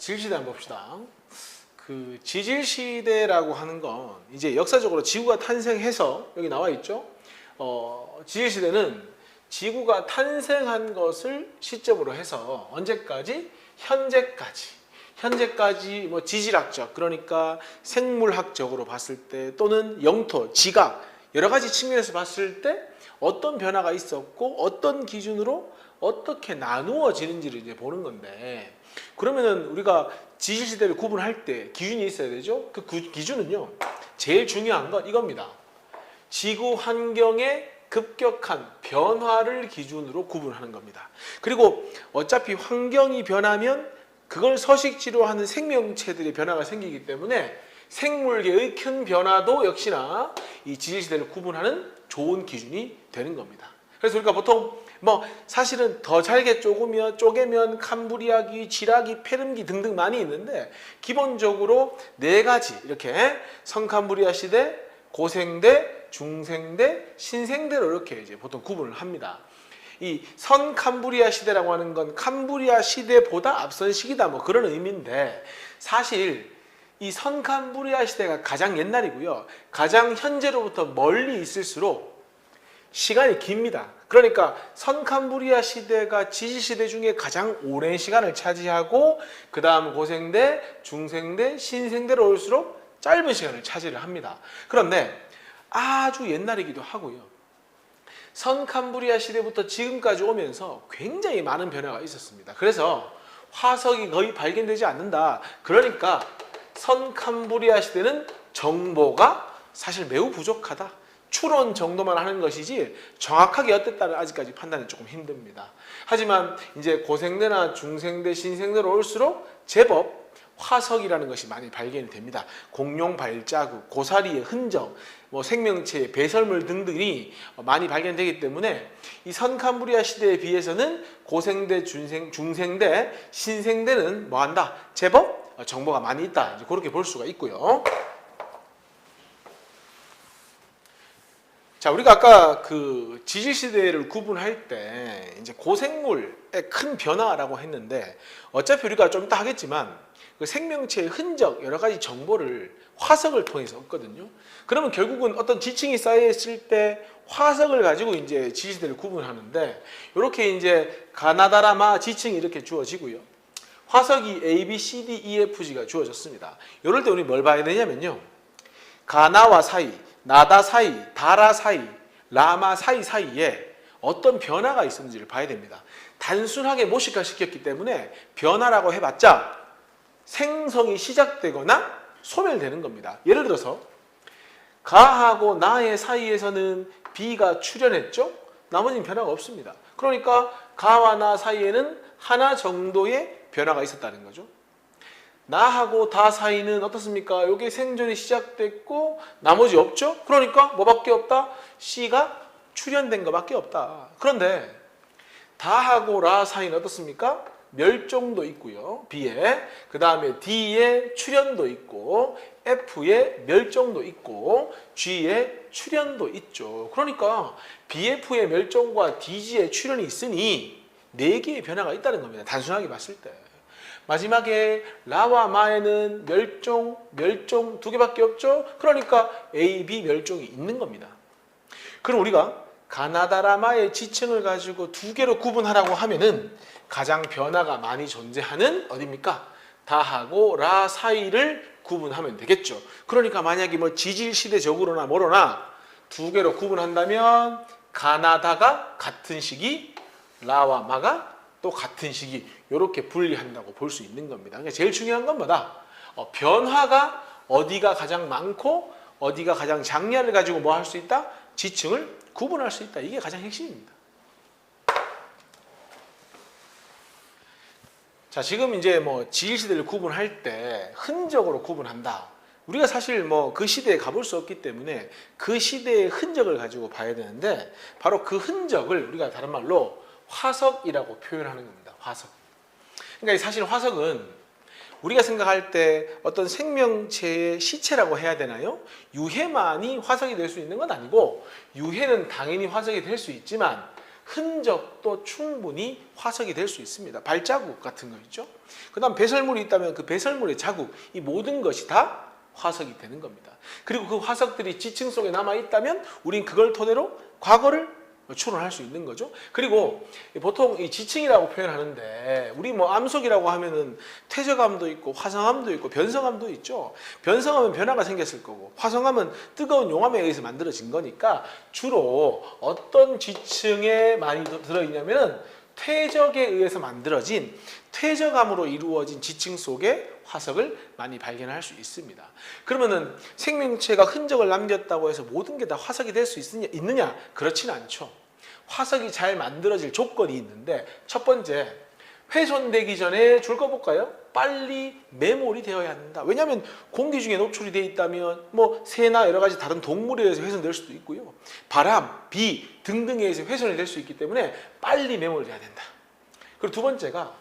지질시대 한번 봅시다. 그 지질시대라고 하는 건 이제 역사적으로 지구가 탄생해서 여기 나와 있죠. 지질시대는 지구가 탄생한 것을 시점으로 해서 언제까지? 현재까지 뭐 지질학적, 그러니까 생물학적으로 봤을 때 또는 영토, 지각 여러 가지 측면에서 봤을 때 어떤 변화가 있었고 어떤 기준으로 어떻게 나누어지는지를 이제 보는 건데, 그러면은 우리가 지질시대를 구분할 때 기준이 있어야 되죠. 그 기준은요, 제일 중요한 건 이겁니다. 지구 환경의 급격한 변화를 기준으로 구분하는 겁니다. 그리고 어차피 환경이 변하면 그걸 서식지로 하는 생명체들의 변화가 생기기 때문에 생물계의 큰 변화도 역시나 이 지질시대를 구분하는 좋은 기준이 되는 겁니다. 그래서 우리가 보통 뭐 사실은 더 잘게 쪼개면 캄브리아기, 지라기, 페름기 등등 많이 있는데 기본적으로 네 가지 이렇게 성캄브리아 시대, 고생대, 중생대, 신생대로 이렇게 이제 보통 구분을 합니다. 이 선캄브리아 시대라고 하는 건 캄브리아 시대보다 앞선 시기다 뭐 그런 의미인데, 사실 이 선캄브리아 시대가 가장 옛날이고요. 가장 현재로부터 멀리 있을수록 시간이 깁니다. 그러니까 선캄브리아 시대가 지질시대 중에 가장 오랜 시간을 차지하고 그 다음 고생대, 중생대, 신생대로 올수록 짧은 시간을 차지를 합니다. 그런데 아주 옛날이기도 하고요. 선캄브리아 시대부터 지금까지 오면서 굉장히 많은 변화가 있었습니다. 그래서 화석이 거의 발견되지 않는다. 그러니까 선캄브리아 시대는 정보가 사실 매우 부족하다. 추론 정도만 하는 것이지 정확하게 어땠다는 아직까지 판단이 조금 힘듭니다. 하지만 이제 고생대나 중생대, 신생대로 올수록 제법 화석이라는 것이 많이 발견이 됩니다. 공룡 발자국, 고사리의 흔적, 뭐 생명체의 배설물 등등이 많이 발견되기 때문에 이 선캄브리아 시대에 비해서는 고생대, 중생대, 신생대는 뭐한다? 제법 정보가 많이 있다. 이제 그렇게 볼 수가 있고요. 자, 우리가 아까 그 지질시대를 구분할 때 이제 고생물의 큰 변화라고 했는데, 어차피 우리가 좀 이따 하겠지만 그 생명체의 흔적, 여러 가지 정보를 화석을 통해서 얻거든요. 그러면 결국은 어떤 지층이 쌓여 있을 때 화석을 가지고 이제 지질시대를 구분하는데, 이렇게 이제 가나다라마 지층이 이렇게 주어지고요. 화석이 A, B, C, D, E, F, G가 주어졌습니다. 이럴 때 우리 뭘 봐야 되냐면요. 가나와 사이, 나다 사이, 다라 사이, 라마 사이에 어떤 변화가 있었는지를 봐야 됩니다. 단순하게 모식화시켰기 때문에 변화라고 해봤자 생성이 시작되거나 소멸되는 겁니다. 예를 들어서 가하고 나의 사이에서는 B가 출현했죠? 나머지는 변화가 없습니다. 그러니까 가와 나 사이에는 하나 정도의 변화가 있었다는 거죠. 나하고 다 사이는 어떻습니까? 여기 생존이 시작됐고 나머지 없죠? 그러니까 뭐밖에 없다? C가 출현된 것밖에 없다. 그런데 다하고 라 사이는 어떻습니까? 멸종도 있고요. B에. 그 다음에 D에 출현도 있고 F에 멸종도 있고 G에 출현도 있죠. 그러니까 BF의 멸종과 DG의 출현이 있으니 4개의 변화가 있다는 겁니다. 단순하게 봤을 때. 마지막에 라와 마에는 멸종 2개밖에 없죠. 그러니까 A, B 멸종이 있는 겁니다. 그럼 우리가 가나다라마의 지층을 가지고 2개로 구분하라고 하면은 가장 변화가 많이 존재하는 어디입니까? 다하고 라 사이를 구분하면 되겠죠. 그러니까 만약에 뭐 지질시대적으로나 뭐로나 2개로 구분한다면 가나다가 같은 시기, 라와 마가 또 같은 시기, 이렇게 분리한다고 볼 수 있는 겁니다. 그러니까 제일 중요한 건 뭐다? 변화가 어디가 가장 많고 어디가 가장 작냐를 가지고 뭐 할 수 있다? 지층을 구분할 수 있다. 이게 가장 핵심입니다. 자, 지금 이제 뭐 지질시대를 구분할 때 흔적으로 구분한다. 우리가 사실 뭐 그 시대에 가볼 수 없기 때문에 그 시대의 흔적을 가지고 봐야 되는데, 바로 그 흔적을 우리가 다른 말로 화석이라고 표현하는 겁니다. 화석. 그러니까 사실 화석은 우리가 생각할 때 어떤 생명체의 시체라고 해야 되나요? 유해만이 화석이 될 수 있는 건 아니고, 유해는 당연히 화석이 될 수 있지만 흔적도 충분히 화석이 될 수 있습니다. 발자국 같은 거 있죠. 그 다음 배설물이 있다면 그 배설물의 자국, 이 모든 것이 다 화석이 되는 겁니다. 그리고 그 화석들이 지층 속에 남아있다면 우린 그걸 토대로 과거를 추론할 수 있는 거죠. 그리고 보통 이 지층이라고 표현하는데 우리 뭐 암석이라고 하면은 퇴적암도 있고 화성암도 있고 변성암도 있죠. 변성암은 변화가 생겼을 거고 화성암은 뜨거운 용암에 의해서 만들어진 거니까 주로 어떤 지층에 많이 들어있냐면은 퇴적에 의해서 만들어진 퇴적암으로 이루어진 지층 속에 화석을 많이 발견할 수 있습니다. 그러면은 생명체가 흔적을 남겼다고 해서 모든 게 다 화석이 될 수 있느냐? 그렇지는 않죠. 화석이 잘 만들어질 조건이 있는데 첫 번째, 훼손되기 전에 줄 거 볼까요? 빨리 매몰이 되어야 한다. 왜냐하면 공기 중에 노출이 되어 있다면 뭐 새나 여러 가지 다른 동물에 의해서 훼손될 수도 있고요. 바람, 비 등등에 의해서 훼손이 될 수 있기 때문에 빨리 매몰돼야 된다. 그리고 두 번째가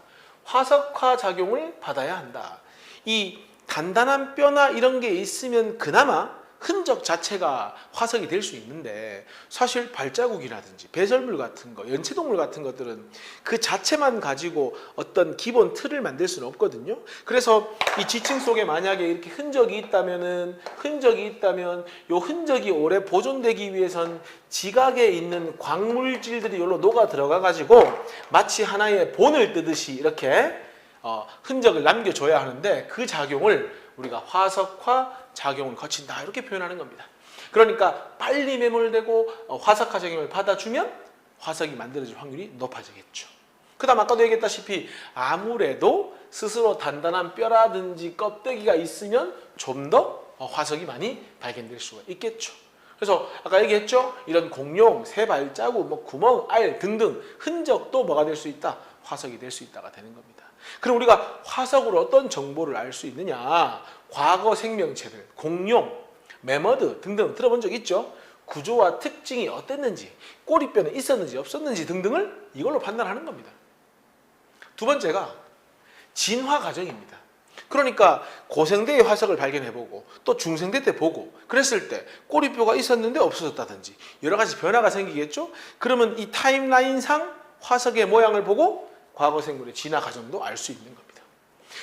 화석화 작용을 받아야 한다. 이 단단한 뼈나 이런 게 있으면 그나마 흔적 자체가 화석이 될 수 있는데 사실 발자국이라든지 배설물 같은 거, 연체동물 같은 것들은 그 자체만 가지고 어떤 기본 틀을 만들 수는 없거든요. 그래서 이 지층 속에 만약에 이렇게 흔적이 있다면 이 흔적이 오래 보존되기 위해선 지각에 있는 광물질들이 여기로 녹아 들어가 가지고 마치 하나의 본을 뜨듯이 이렇게 흔적을 남겨줘야 하는데 그 작용을 우리가 화석화 작용을 거친다 이렇게 표현하는 겁니다. 그러니까 빨리 매몰되고 화석화 작용을 받아주면 화석이 만들어질 확률이 높아지겠죠. 그 다음 아까도 얘기했다시피 아무래도 스스로 단단한 뼈라든지 껍데기가 있으면 좀 더 화석이 많이 발견될 수가 있겠죠. 그래서 아까 얘기했죠. 이런 공룡, 새 발자국, 뭐 구멍, 알 등등 흔적도 뭐가 될 수 있다? 화석이 될 수 있다가 되는 겁니다. 그럼 우리가 화석으로 어떤 정보를 알 수 있느냐? 과거 생명체들, 공룡, 매머드 등등 들어본 적 있죠? 구조와 특징이 어땠는지, 꼬리뼈는 있었는지 없었는지 등등을 이걸로 판단하는 겁니다. 두 번째가 진화 과정입니다. 그러니까 고생대의 화석을 발견해보고 또 중생대 때 보고 그랬을 때 꼬리뼈가 있었는데 없어졌다든지 여러 가지 변화가 생기겠죠? 그러면 이 타임라인상 화석의 모양을 보고 과거 생물의 진화 과정도 알 수 있는 겁니다.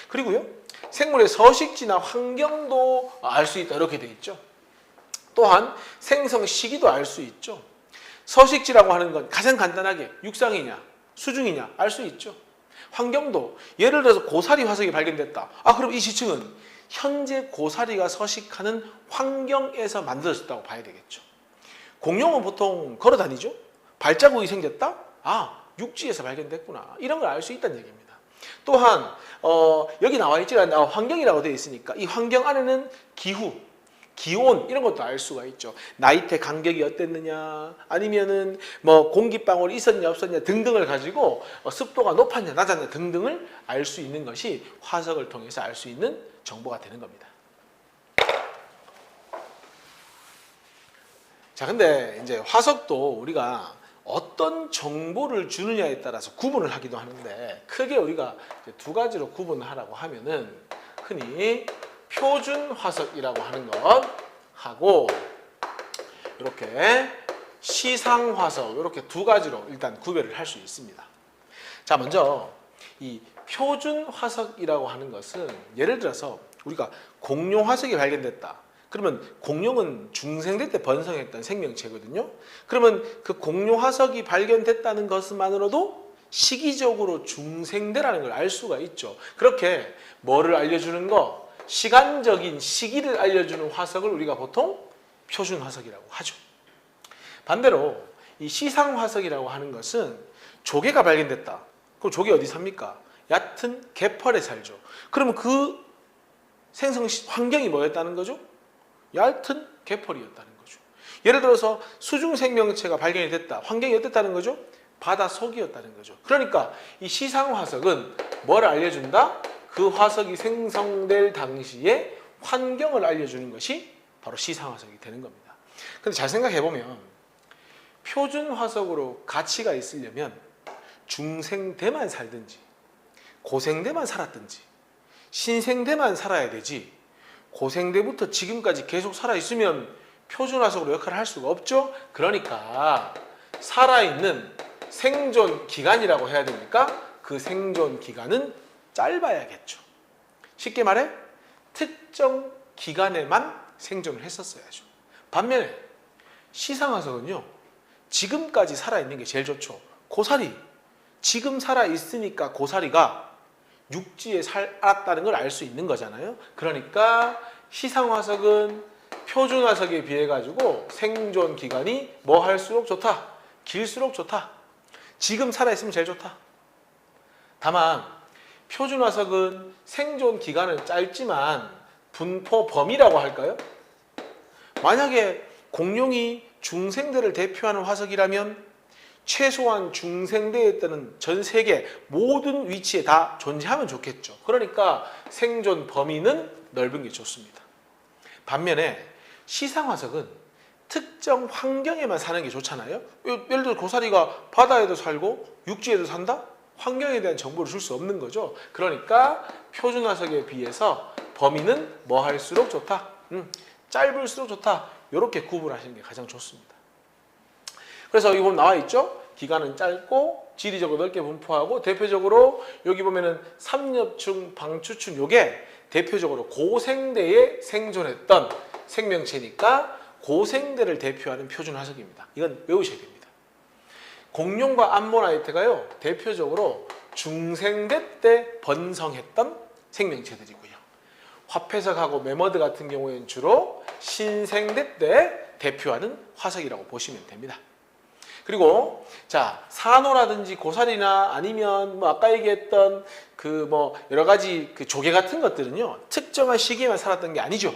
그리고요, 생물의 서식지나 환경도 알 수 있다 이렇게 돼 있죠. 또한 생성 시기도 알 수 있죠. 서식지라고 하는 건 가장 간단하게 육상이냐 수중이냐 알 수 있죠. 환경도 예를 들어서 고사리 화석이 발견됐다. 그럼 이 지층은 현재 고사리가 서식하는 환경에서 만들어졌다고 봐야 되겠죠. 공룡은 보통 걸어 다니죠. 발자국이 생겼다? 육지에서 발견됐구나. 이런 걸 알 수 있다는 얘기입니다. 또한 여기 나와 있지 않나 환경이라고 되어 있으니까 이 환경 안에는 기후, 기온 이런 것도 알 수가 있죠. 나이테 간격이 어땠느냐, 아니면은 뭐 공기방울이 있었냐 없었냐 등등을 가지고 습도가 높았냐 낮았냐 등등을 알 수 있는 것이 화석을 통해서 알 수 있는 정보가 되는 겁니다. 자, 근데 이제 화석도 우리가 어떤 정보를 주느냐에 따라서 구분을 하기도 하는데 크게 우리가 두 가지로 구분하라고 하면은 흔히 표준 화석이라고 하는 것 하고 이렇게 시상 화석 이렇게 두 가지로 일단 구별을 할 수 있습니다. 자, 먼저 이 표준 화석이라고 하는 것은 예를 들어서 우리가 공룡 화석이 발견됐다. 그러면 공룡은 중생대 때 번성했던 생명체거든요. 그러면 그 공룡 화석이 발견됐다는 것만으로도 시기적으로 중생대라는 걸 알 수가 있죠. 그렇게 뭐를 알려주는 거? 시간적인 시기를 알려주는 화석을 우리가 보통 표준 화석이라고 하죠. 반대로 이 시상 화석이라고 하는 것은 조개가 발견됐다. 그럼 조개 어디 삽니까? 얕은 갯벌에 살죠. 그러면 그 생성 환경이 뭐였다는 거죠? 얕은 갯벌이었다는 거죠. 예를 들어서 수중 생명체가 발견이 됐다. 환경이 어땠다는 거죠? 바다 속이었다는 거죠. 그러니까 이 시상 화석은 뭘 알려준다? 그 화석이 생성될 당시의 환경을 알려주는 것이 바로 시상 화석이 되는 겁니다. 근데 잘 생각해 보면 표준 화석으로 가치가 있으려면 중생대만 살든지 고생대만 살았든지 신생대만 살아야 되지 고생대부터 지금까지 계속 살아있으면 표준 화석으로 역할을 할 수가 없죠. 그러니까 살아있는 생존 기간이라고 해야 됩니까? 그 생존 기간은 짧아야겠죠. 쉽게 말해 특정 기간에만 생존을 했었어야죠. 반면에 시상화석은요, 지금까지 살아있는 게 제일 좋죠. 고사리, 지금 살아있으니까 고사리가 육지에 살았다는 걸 알 수 있는 거잖아요. 그러니까 시상화석은 표준화석에 비해 가지고 생존 기간이 뭐 할수록 좋다, 길수록 좋다. 지금 살아있으면 제일 좋다. 다만 표준화석은 생존 기간은 짧지만 분포 범위라고 할까요? 만약에 공룡이 중생대를 대표하는 화석이라면 최소한 중생대에 뜨는 전 세계 모든 위치에 다 존재하면 좋겠죠. 그러니까 생존 범위는 넓은 게 좋습니다. 반면에 시상화석은 특정 환경에만 사는 게 좋잖아요. 예를 들어 고사리가 바다에도 살고 육지에도 산다? 환경에 대한 정보를 줄 수 없는 거죠. 그러니까 표준화석에 비해서 범위는 뭐 할수록 좋다? 짧을수록 좋다. 이렇게 구분하시는 게 가장 좋습니다. 그래서 여기 보면 나와 있죠. 기간은 짧고 지리적으로 넓게 분포하고 대표적으로 여기 보면은 삼엽충, 방추충 요게 대표적으로 고생대에 생존했던 생명체니까 고생대를 대표하는 표준화석입니다. 이건 외우셔야 됩니다. 공룡과 암모나이트가요 대표적으로 중생대 때 번성했던 생명체들이고요. 화폐석하고 매머드 같은 경우에는 주로 신생대 때 대표하는 화석이라고 보시면 됩니다. 그리고 자 산호라든지 고사리나 아니면 뭐 아까 얘기했던 그 뭐 여러 가지 그 조개 같은 것들은요 특정한 시기에만 살았던 게 아니죠.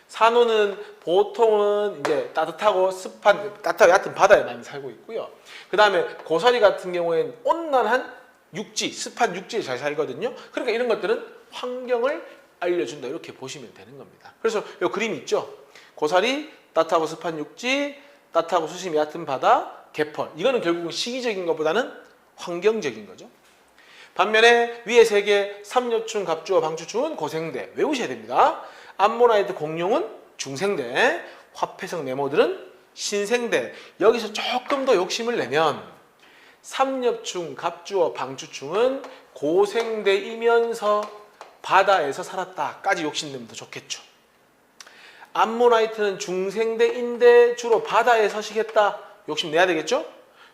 산호는 보통은 이제 따뜻하고 습한 따뜻하고 얕은 바다에 많이 살고 있고요. 그 다음에 고사리 같은 경우에는 온난한 육지, 습한 육지에 잘 살거든요. 그러니까 이런 것들은 환경을 알려준다 이렇게 보시면 되는 겁니다. 그래서 이 그림 있죠. 고사리, 따뜻하고 습한 육지, 따뜻하고 수심이 얕은 바다, 개펄. 이거는 결국은 시기적인 것보다는 환경적인 거죠. 반면에 위에 세 개 삼엽충, 갑주어, 방추충은 고생대 외우셔야 됩니다. 암모나이트, 공룡은 중생대, 화폐석, 네모들은 신생대. 여기서 조금 더 욕심을 내면 삼엽충, 갑주어, 방추충은 고생대이면서 바다에서 살았다까지 욕심내면 더 좋겠죠. 암모나이트는 중생대인데 주로 바다에 서식했다. 욕심내야 되겠죠?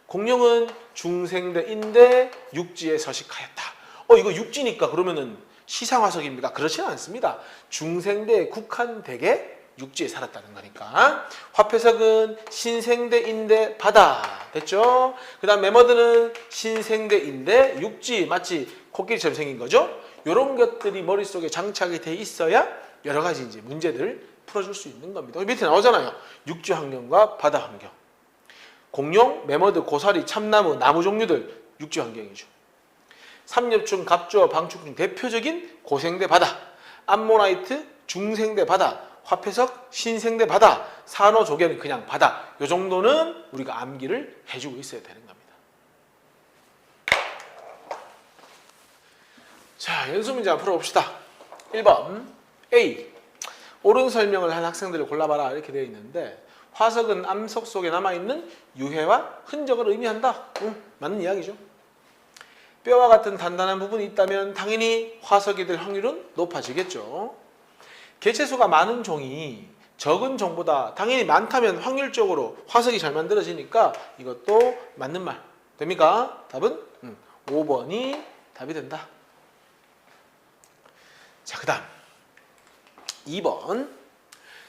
공룡은 중생대인데 육지에 서식하였다. 이거 육지니까 그러면은 시상화석입니까? 그렇지는 않습니다. 중생대에 국한되게 육지에 살았다는 거니까. 화폐석은 신생대인데 바다. 됐죠? 그 다음 매머드는 신생대인데 육지. 마치 코끼리처럼 생긴 거죠? 이런 것들이 머릿속에 장착이 돼 있어야 여러 가지 이제 문제들을 풀어줄 수 있는 겁니다. 밑에 나오잖아요. 육지 환경과 바다 환경. 공룡, 매머드, 고사리, 참나무, 나무 종류들 육지 환경이죠. 삼엽충, 갑주어, 방추충 대표적인 고생대 바다. 암모나이트, 중생대 바다. 화폐석, 신생대 바다. 산호, 조개는 그냥 바다. 이 정도는 우리가 암기를 해주고 있어야 되는 겁니다. 자, 연수 문제 한번 풀어봅시다. 1번 A. 옳은 설명을 한 학생들을 골라봐라 이렇게 되어 있는데 화석은 암석 속에 남아있는 유해와 흔적을 의미한다. 맞는 이야기죠. 뼈와 같은 단단한 부분이 있다면 당연히 화석이 될 확률은 높아지겠죠. 개체수가 많은 종이 적은 종보다 당연히 많다면 확률적으로 화석이 잘 만들어지니까 이것도 맞는 말 됩니까? 답은 5번이 답이 된다. 자, 그 다음 2번.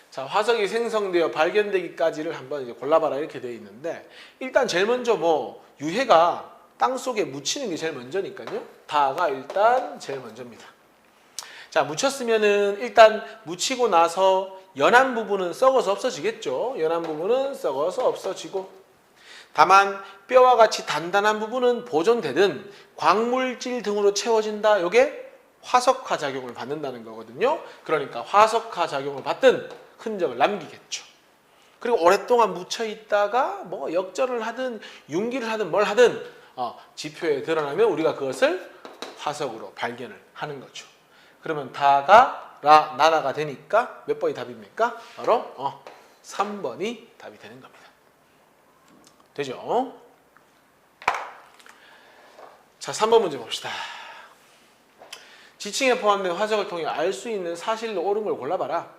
자, 화석이 생성되어 발견되기까지를 한번 이제 골라봐라 이렇게 되어 있는데 일단 제일 먼저 뭐 유해가 땅속에 묻히는 게 제일 먼저니까요. 다가 일단 제일 먼저입니다. 자, 묻혔으면은 일단 묻히고 나서 연한 부분은 썩어서 없어지겠죠. 연한 부분은 썩어서 없어지고 다만 뼈와 같이 단단한 부분은 보존되든 광물질 등으로 채워진다. 이게 화석화 작용을 받는다는 거거든요. 그러니까 화석화 작용을 받든 흔적을 남기겠죠. 그리고 오랫동안 묻혀 있다가 뭐 역전을 하든 융기를 하든 뭘 하든 지표에 드러나면 우리가 그것을 화석으로 발견을 하는 거죠. 그러면 다가 나나가 되니까 몇 번이 답입니까? 바로 3번이 답이 되는 겁니다. 되죠? 자, 3번 문제 봅시다. 지층에 포함된 화석을 통해 알 수 있는 사실로 옳은 걸 골라봐라.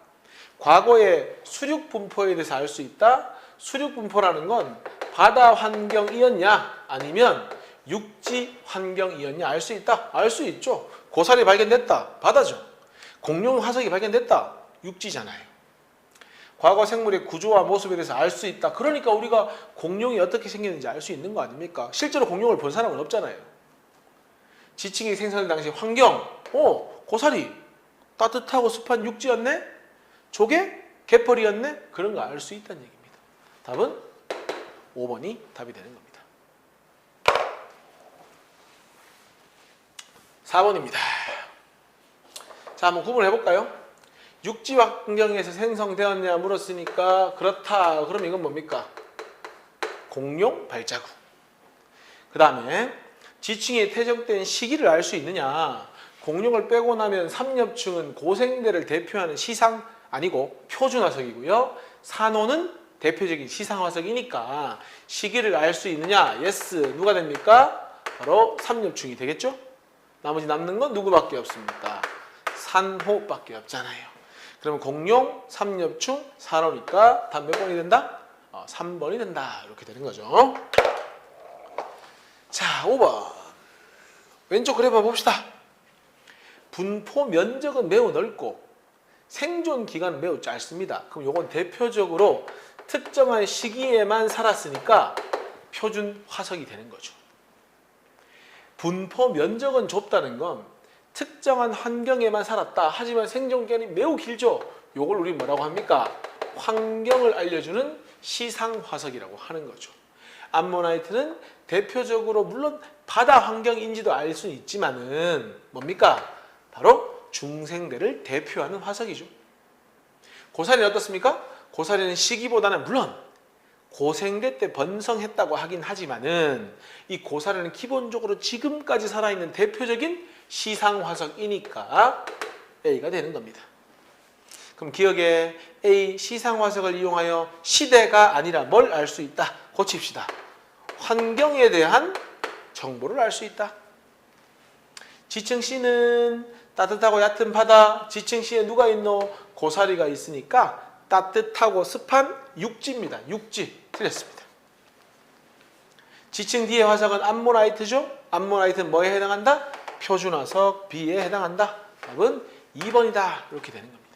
과거의 수륙 분포에 대해서 알 수 있다. 수륙 분포라는 건 바다 환경이었냐 아니면 육지 환경이었냐 알 수 있다. 알 수 있죠. 고사리 발견됐다. 바다죠. 공룡 화석이 발견됐다. 육지잖아요. 과거 생물의 구조와 모습에 대해서 알 수 있다. 그러니까 우리가 공룡이 어떻게 생겼는지 알 수 있는 거 아닙니까? 실제로 공룡을 본 사람은 없잖아요. 지층이 생성된 당시 환경, 고사리, 따뜻하고 습한 육지였네? 조개, 갯벌이었네? 그런 거 알 수 있다는 얘기입니다. 답은 5번이 답이 되는 겁니다. 4번입니다. 자, 한번 구분해 볼까요? 육지 환경에서 생성되었냐 물었으니까 그렇다. 그럼 이건 뭡니까? 공룡 발자국. 그 다음에 지층이 퇴적된 시기를 알 수 있느냐? 공룡을 빼고 나면 삼엽충은 고생대를 대표하는 시상 아니고 표준화석이고요. 산호는 대표적인 시상화석이니까 시기를 알 수 있느냐? 예스. 누가 됩니까? 바로 삼엽충이 되겠죠? 나머지 남는 건 누구밖에 없습니까? 산호밖에 없잖아요. 그러면 공룡, 삼엽충, 산호니까 답 몇 번이 된다? 3번이 된다. 이렇게 되는 거죠. 자, 5번. 왼쪽 그래프 한번 봅시다. 분포 면적은 매우 넓고 생존 기간은 매우 짧습니다. 그럼 요건 대표적으로 특정한 시기에만 살았으니까 표준 화석이 되는 거죠. 분포 면적은 좁다는 건 특정한 환경에만 살았다. 하지만 생존 기간이 매우 길죠. 요걸 우리 뭐라고 합니까? 환경을 알려주는 시상 화석이라고 하는 거죠. 암모나이트는 대표적으로 물론 바다 환경인지도 알 수는 있지만은 뭡니까? 바로 중생대를 대표하는 화석이죠. 고사리는 어떻습니까? 고사리는 시기보다는 물론 고생대 때 번성했다고 하긴 하지만은 이 고사리는 기본적으로 지금까지 살아있는 대표적인 시상화석이니까 A가 되는 겁니다. 그럼 기억에 A 시상화석을 이용하여 시대가 아니라 뭘 알 수 있다? 고칩시다. 환경에 대한 정보를 알 수 있다. 지층 C는 따뜻하고 얕은 바다. 지층 C에 누가 있노? 고사리가 있으니까 따뜻하고 습한 육지입니다. 육지. 틀렸습니다. 지층 D의 화석은 암모나이트죠? 암모나이트는 뭐에 해당한다? 표준화석 B에 해당한다. 답은 2번이다. 이렇게 되는 겁니다.